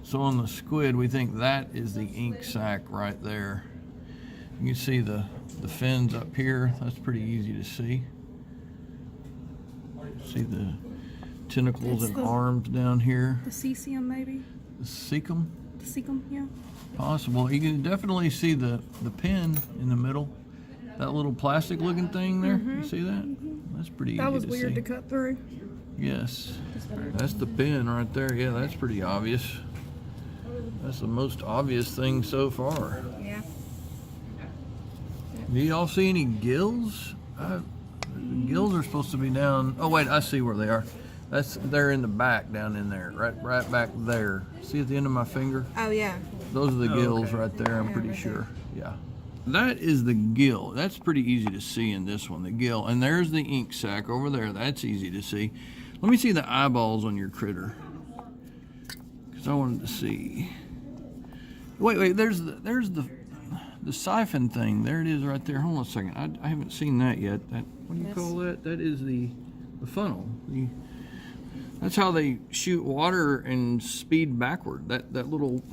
So on the squid, we think that is the ink sac right there. You can see the fins up here. That's pretty easy to see. See the tentacles and arms down here. The cesium, maybe? The cecum? The cecum, yeah. Possible. You can definitely see the pin in the middle. That little plastic looking thing there. You see that? That's pretty easy to see. That was weird to cut through. Yes. That's the pin right there. Yeah, that's pretty obvious. That's the most obvious thing so far. Yeah. Do y'all see any gills? The gills are supposed to be down. Oh wait, I see where they are. They're in the back, down in there, right back there. See at the end of my finger? Oh yeah. Those are the gills right there. I'm pretty sure. Yeah. That is the gill. That's pretty easy to see in this one, the gill. And there's the ink sac over there. That's easy to see. Let me see the eyeballs on your critter, because I wanted to see. Wait. There's the siphon thing. There it is right there. Hold on a second. I haven't seen that yet. What do you call that? That is the funnel. That's how they shoot water and speed backward. That little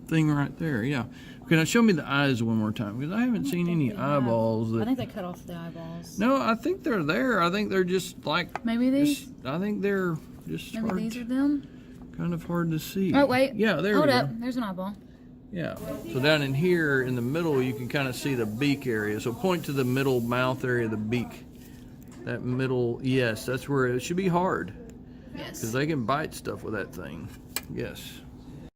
thing right there. Yeah. Okay, now show me the eyes one more time, because I haven't seen any eyeballs. I think they cut off the eyeballs. No, I think they're there. I think they're just like... Maybe these? I think they're just Maybe hard, these are them? kind of hard to see. Oh, wait. Yeah, there we Hold go. up. There's an eyeball. Yeah. So down in here, in the middle, you can kind of see the beak area. So point to the middle mouth area of the beak. That middle, yes, that's where it should be hard. Yes. Because they can bite stuff with that thing. Yes.